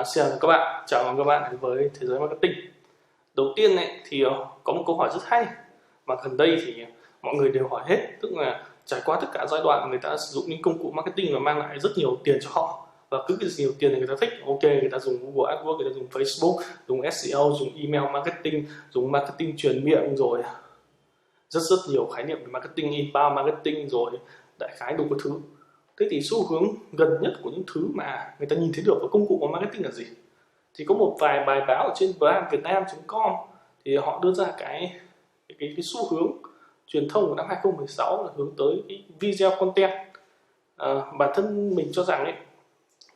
Xin chào các bạn, chào mừng các bạn đến với Thế giới Marketing. Đầu tiên này thì có một câu hỏi rất hay mà gần đây thì mọi người đều hỏi hết, tức là trải qua tất cả giai đoạn người ta sử dụng những công cụ marketing và mang lại rất nhiều tiền cho họ, và cứ cái nhiều tiền thì người ta thích, ok, người ta dùng Google AdWords, người ta dùng Facebook, dùng SEO, dùng email marketing, dùng marketing truyền miệng, rồi rất nhiều khái niệm về marketing, inbound marketing, rồi đại khái đủ các thứ. Thế thì xu hướng gần nhất của những thứ mà người ta nhìn thấy được ở công cụ của marketing là gì? Thì có một vài bài báo ở trên brandvietnam.com thì họ đưa ra cái xu hướng truyền thông của năm 2016 là hướng tới cái video content. Bản thân mình cho rằng ấy,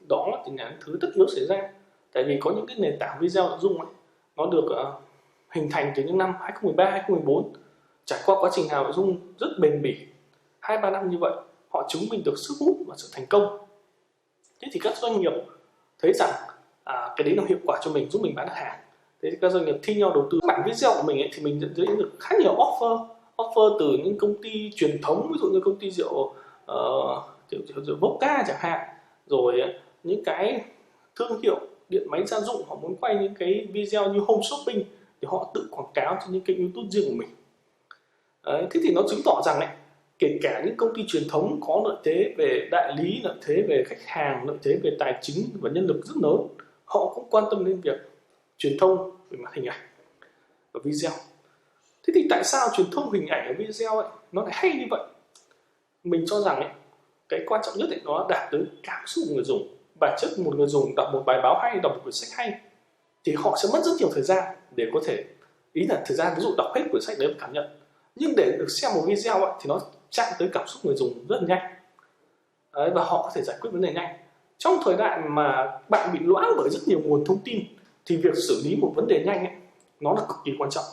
đó là những thứ tất yếu xảy ra, tại vì có những cái nền tảng video nội dung ấy, nó được hình thành từ những năm 2013, 2014, trải qua quá trình nào nội dung rất bền bỉ 2-3 năm như vậy, họ chứng minh được sức hút và sự thành công. Thế thì các doanh nghiệp thấy rằng cái đấy là hiệu quả cho mình, giúp mình bán được hàng. Thế thì các doanh nghiệp thi nhau đầu tư. Bản video của mình ấy, thì mình nhận thấy được khá nhiều offer từ những công ty truyền thống, ví dụ như công ty rượu vodka chẳng hạn, rồi những cái thương hiệu điện máy gia dụng họ muốn quay những cái video như home shopping thì họ tự quảng cáo trên những kênh YouTube riêng của mình. Đấy, thế thì nó chứng tỏ rằng ấy, kể cả những công ty truyền thống có lợi thế về đại lý, lợi thế về khách hàng, lợi thế về tài chính và nhân lực rất lớn, họ cũng quan tâm đến việc truyền thông về mặt hình ảnh và video. Thế thì tại sao truyền thông hình ảnh và video ấy nó lại hay như vậy? Mình cho rằng ấy, cái quan trọng nhất ấy, nó đạt tới cảm xúc của người dùng. Bản chất một người dùng đọc một bài báo hay, đọc một quyển sách hay thì họ sẽ mất rất nhiều thời gian để có thể, ý là thời gian ví dụ đọc hết quyển sách đấy và cảm nhận, nhưng để được xem một video ấy, thì nó chạm tới cảm xúc người dùng rất là nhanh. Đấy, và họ có thể giải quyết vấn đề nhanh. Trong thời đại mà bạn bị loãng bởi rất nhiều nguồn thông tin thì việc xử lý một vấn đề nhanh ấy, nó là cực kỳ quan trọng.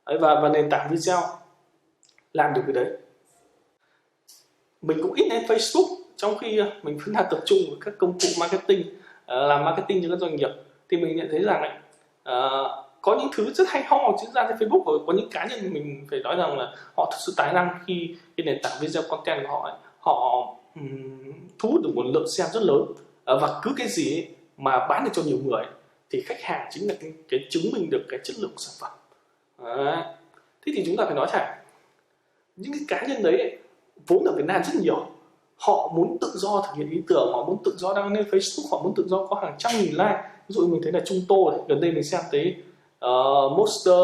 Đấy, và nền tảng video làm được cái đấy. Mình cũng ít lên Facebook, trong khi mình vẫn đang tập trung vào các công cụ marketing, làm marketing cho các doanh nghiệp, thì mình nhận thấy rằng ấy, có những thứ rất hay ho diễn ra trên Facebook, và có những cá nhân mình phải nói rằng là họ thực sự tài năng khi cái nền tảng video content của họ ấy, họ thu hút được một lượng xem rất lớn, và cứ cái gì ấy mà bán được cho nhiều người thì khách hàng chính là cái chứng minh được cái chất lượng của sản phẩm. Đấy. Thế thì chúng ta phải nói thẳng, những cái cá nhân đấy ấy, vốn ở Việt Nam rất nhiều, họ muốn tự do thực hiện ý tưởng, họ muốn tự do đăng lên Facebook, họ muốn tự do có hàng trăm nghìn like. Ví dụ mình thấy là Trung Tô này, gần đây mình xem thấy Monster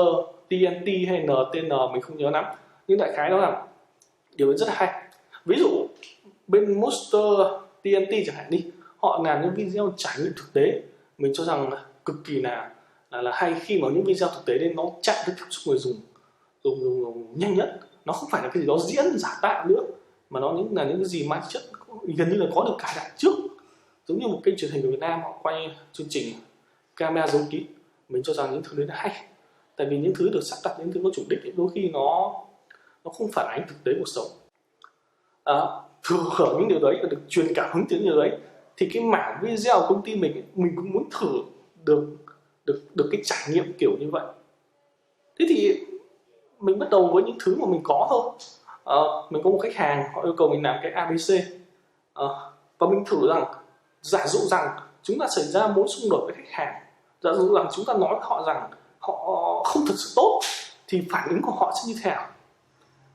TNT hay NTN mình không nhớ lắm, nhưng đại khái đó là điều rất là hay. Ví dụ bên Monster TNT chẳng hạn đi, họ làm những video trải nghiệm thực tế, mình cho rằng là cực kỳ là hay, khi mà những video thực tế đấy nó chạm tới cảm xúc người dùng nhanh nhất. Nó không phải là cái gì đó diễn giả tạo nữa, mà nó là những cái gì mang chất gần như là có được cài đặt trước, giống như một kênh truyền hình của Việt Nam họ quay chương trình camera giấu kín. Mình cho rằng những thứ đấy là hay, tại vì những thứ được sắp đặt, những thứ có chủ đích ấy, đôi khi nó không phản ánh thực tế cuộc sống. Thừa hưởng những điều đấy và được truyền cảm hứng từ những điều đấy, thì cái mảng video của công ty mình cũng muốn thử được cái trải nghiệm kiểu như vậy. Thế thì mình bắt đầu với những thứ mà mình có thôi. Mình có một khách hàng, họ yêu cầu mình làm cái ABC, và mình thử rằng, giả dụ rằng chúng ta xảy ra mối xung đột với khách hàng, giả dụ rằng chúng ta nói với họ rằng họ không thực sự tốt, thì phản ứng của họ sẽ như thế nào?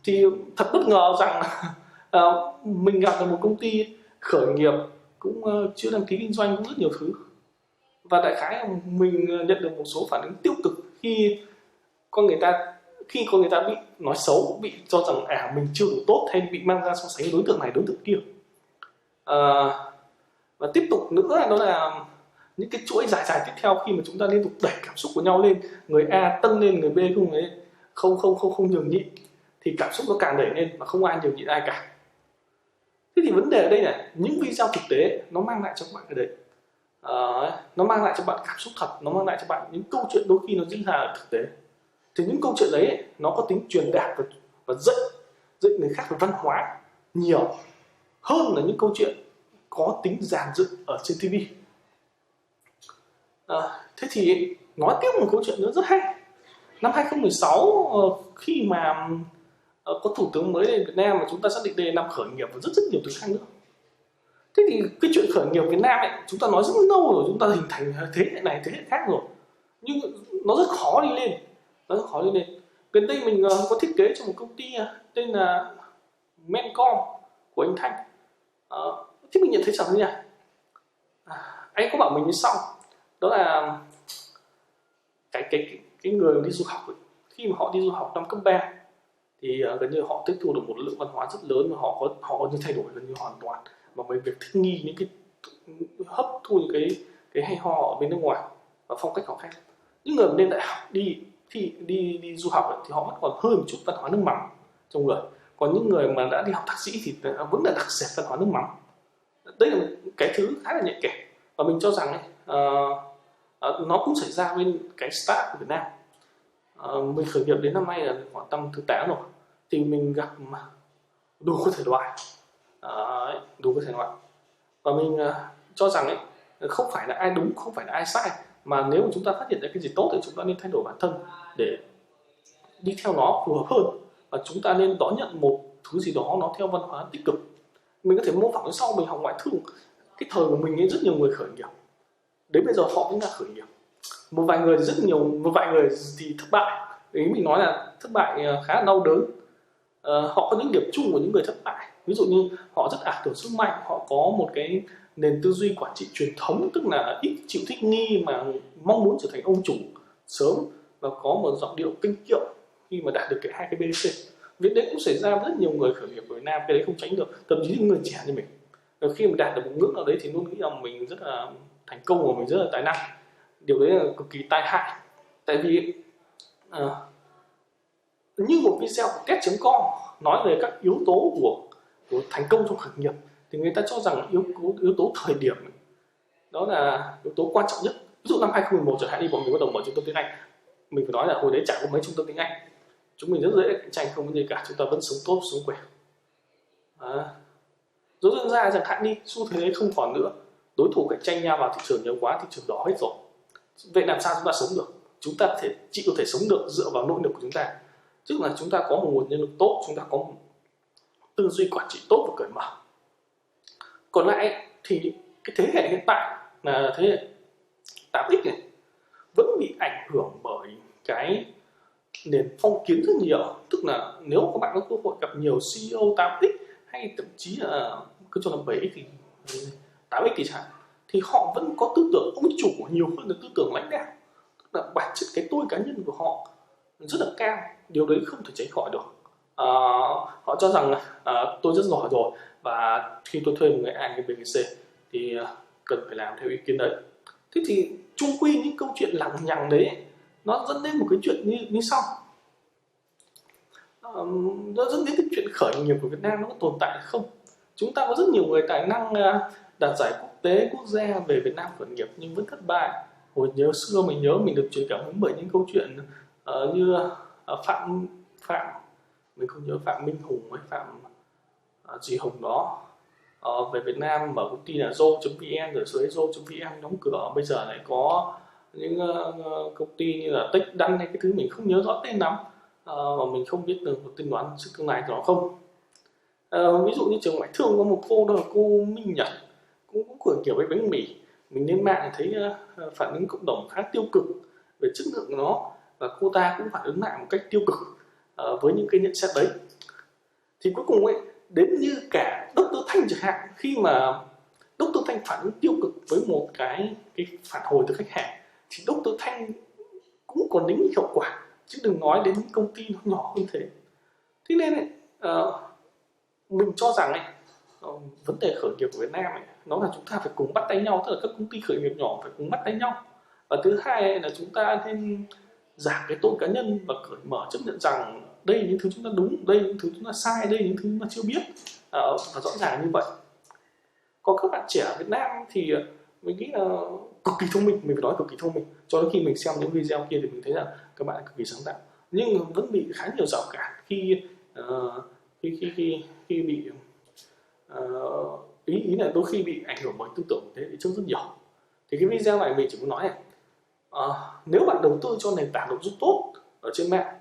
Thì thật bất ngờ rằng mình gặp được một công ty khởi nghiệp cũng chưa đăng ký kinh doanh, cũng rất nhiều thứ, và đại khái mình nhận được một số phản ứng tiêu cực khi con người ta bị nói xấu, bị cho rằng mình chưa đủ tốt, hay bị mang ra so sánh đối tượng này đối tượng kia. Và tiếp tục nữa đó là những cái chuỗi dài tiếp theo, khi mà chúng ta liên tục đẩy cảm xúc của nhau lên, người A tăng lên, người B không nhường nhịn, thì cảm xúc nó càng đẩy lên mà không ai nhường nhịn ai cả. Thế thì vấn đề ở đây là những video thực tế nó mang lại cho bạn cái đấy, nó mang lại cho bạn cảm xúc thật, nó mang lại cho bạn những câu chuyện đôi khi nó diễn ra ở thực tế. Thì những câu chuyện đấy nó có tính truyền đạt và dạy người khác về văn hóa nhiều hơn là những câu chuyện có tính giản dựng ở trên TV. Thế thì nói tiếp một câu chuyện nữa rất hay. Năm 2016, khi mà có thủ tướng mới đến Việt Nam, mà chúng ta xác định đây là năm khởi nghiệp và rất nhiều thứ khác nữa, Thế thì cái chuyện khởi nghiệp Việt Nam ấy chúng ta nói rất lâu rồi, chúng ta hình thành thế hệ này thế hệ khác rồi, nhưng nó rất khó đi lên, nó rất khó đi lên. Gần đây mình có thiết kế cho một công ty tên là Mencom của anh Thanh. Thì mình nhận thấy rằng như này, anh có bảo mình như sau, đó là cái người đi du học ấy, khi mà họ đi du học năm cấp 3 thì gần như họ tiếp thu được một lượng văn hóa rất lớn, và họ có những thay đổi gần như hoàn toàn, mà với việc thích nghi những cái hấp thu những cái hay ho ở bên nước ngoài và phong cách họ khác. Những người lên đại học đi du học ấy, thì họ vẫn còn hơi một chút văn hóa nước mắm trong người, còn những người mà đã đi học thạc sĩ thì vẫn là đặc sệt văn hóa nước mắm. Đây là cái thứ khá là nhạy cảm, và mình cho rằng ấy, nó cũng xảy ra bên cái start của Việt Nam. Mình khởi nghiệp đến năm nay là khoảng tầm thứ 8 rồi, thì mình gặp đủ các thể loại, đủ các thể loại, và mình cho rằng ấy, không phải là ai đúng, không phải là ai sai, mà nếu mà chúng ta phát hiện ra cái gì tốt thì chúng ta nên thay đổi bản thân để đi theo nó phù hợp hơn, và chúng ta nên đón nhận một thứ gì đó nó theo văn hóa tích cực. Mình có thể mô phỏng sau mình học ngoại thương, cái thời của mình ấy rất nhiều người khởi nghiệp, đến bây giờ họ vẫn đang khởi nghiệp. Một vài người thì thất bại, ý mình nói là thất bại khá là đau đớn. Họ có những điểm chung của những người thất bại, ví dụ như họ rất ảo tưởng sức mạnh, họ có một cái nền tư duy quản trị truyền thống, tức là ít chịu thích nghi mà mong muốn trở thành ông chủ sớm, và có một giọng điệu kinh kiệu khi mà đạt được cái hai cái BDC. Việc đấy cũng xảy ra với rất nhiều người khởi nghiệp ở Việt Nam, cái đấy không tránh được, thậm chí những người trẻ như mình. Khi mà đạt được một ngưỡng nào đấy thì luôn nghĩ rằng mình rất là thành công và mình rất là tài năng. Điều đấy là cực kỳ tai hại, tại vì như một video của TED.com nói về các yếu tố của thành công trong khởi nghiệp, thì người ta cho rằng yếu tố thời điểm đó là yếu tố quan trọng nhất. Ví dụ năm 2011 chẳng hạn đi, bọn mình bắt đầu mở trung tâm tiếng Anh, mình phải nói là hồi đấy chẳng có mấy trung tâm tiếng Anh, chúng mình rất dễ cạnh tranh, không có gì cả, chúng ta vẫn sống tốt sống khỏe. Rồi dần ra chẳng hạn đi, xu thế đấy không còn nữa, đối thủ cạnh tranh nhau vào thị trường nhiều quá, thị trường đỏ hết rồi. Vậy làm sao chúng ta sống được? Chúng ta chỉ có thể sống được dựa vào nội lực của chúng ta, tức là chúng ta có một nguồn nhân lực tốt, chúng ta có một tư duy quản trị tốt và cởi mở. Còn lại thì cái thế hệ hiện tại là thế hệ 8X này vẫn bị ảnh hưởng bởi cái nền phong kiến rất nhiều, tức là nếu các bạn có cơ hội gặp nhiều CEO 8X hay thậm chí là cứ cho là 7X thì 8X thì chẳng, thì họ vẫn có tư tưởng ông chủ nhiều hơn là tư tưởng lãnh đạo, tức là bản chất cái tôi cá nhân của họ rất là cao, điều đấy không thể tránh khỏi được. Họ cho rằng tôi rất giỏi rồi, và khi tôi thuê một người A, người B, người C thì cần phải làm theo ý kiến đấy. Thế thì chung quy những câu chuyện lằng nhằng đấy nó dẫn đến một cái chuyện như sau. Nó dẫn đến cái chuyện khởi nghiệp của Việt Nam nó có tồn tại hay không. Chúng ta có rất nhiều người tài năng đạt giải quốc tế, quốc gia về Việt Nam khởi nghiệp nhưng vẫn thất bại. Hồi xưa mình nhớ mình được truyền cảm hứng bởi những câu chuyện như Phạm mình không nhớ Phạm Minh Hùng hay Phạm gì Hùng đó, về Việt Nam mở công ty là Zo.vn, rồi sau đấy Zo.vn đóng cửa, bây giờ lại có những công ty như là Tech Đăng hay cái thứ mình không nhớ rõ tên lắm, mà mình không biết được một tiên đoán sự tương lai của nó không. Ví dụ như trường ngoại thương có một cô, đó là cô Minh Nhật, cũng khởi nghiệp với bánh mì. Mình lên mạng thấy phản ứng cộng đồng khá tiêu cực về chất lượng của nó, và cô ta cũng phản ứng lại một cách tiêu cực với những cái nhận xét đấy. Thì cuối cùng ấy, đến như cả Dr. Thanh chẳng hạn, khi mà Dr. Thanh phản ứng tiêu cực với một cái phản hồi từ khách hàng thì Dr. Thanh cũng còn đến hiệu quả, chứ đừng nói đến những công ty nó nhỏ hơn thế. Thế nên ấy, mình cho rằng ấy, vấn đề khởi nghiệp của Việt Nam ấy, nó là chúng ta phải cùng bắt tay nhau, tức là các công ty khởi nghiệp nhỏ phải cùng bắt tay nhau. Và thứ hai là chúng ta nên giảm cái tôi cá nhân và cởi mở chấp nhận rằng đây là những thứ chúng ta đúng, đây là những thứ chúng ta sai, đây là những thứ chúng ta chưa biết, và rõ ràng như vậy. Còn các bạn trẻ ở Việt Nam thì mình nghĩ là cực kỳ thông minh, mình phải nói cực kỳ thông minh. Cho đến khi mình xem những video kia thì mình thấy là các bạn cực kỳ sáng tạo, nhưng vẫn bị khá nhiều rào cản khi bị ý là đôi khi bị ảnh hưởng bởi tư tưởng thế hệ trước rất nhiều. Thì cái video này mình chỉ muốn nói này, nếu bạn đầu tư cho nền tảng nội dung tốt ở trên mạng,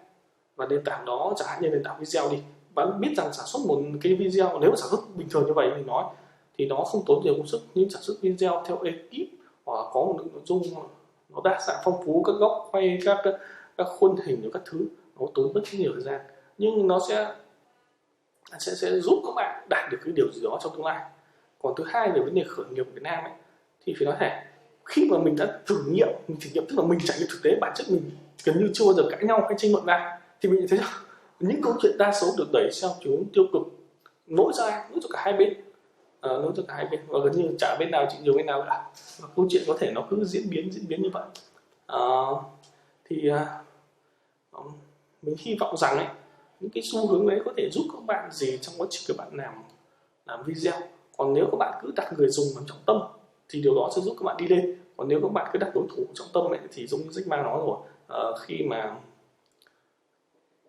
và nền tảng đó chẳng hạn như nền tảng video đi, bạn biết rằng sản xuất một cái video, nếu sản xuất bình thường như vậy mình nói thì nó không tốn nhiều công sức. Nhưng sản xuất video theo ekip hoặc là có một nội dung nó đa dạng phong phú, các góc quay, các khuôn hình và các thứ, nó tốn rất nhiều thời gian, nhưng nó sẽ giúp các bạn đạt được cái điều gì đó trong tương lai. Còn thứ hai về vấn đề khởi nghiệp ở Việt Nam ấy, thì phải nói thẳng, khi mà mình đã thử nghiệm tức là mình trải nghiệm thực tế, bản chất mình gần như chưa bao giờ cãi nhau hay tranh luận ra, thì mình thấy rằng những câu chuyện đa số được đẩy sang chiều hướng tiêu cực, nỗi cho cả hai bên, và gần như chả bên nào chịu nhiều bên nào cả, và câu chuyện có thể nó cứ diễn biến như vậy. Thì mình hy vọng rằng ấy, những cái xu hướng đấy có thể giúp các bạn gì trong quá trình các bạn làm video. Còn nếu các bạn cứ đặt người dùng làm trọng tâm thì điều đó sẽ giúp các bạn đi lên. Còn nếu các bạn cứ đặt đối thủ trọng tâm ấy, thì giống như Jack Ma nói rồi, khi mà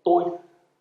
tôi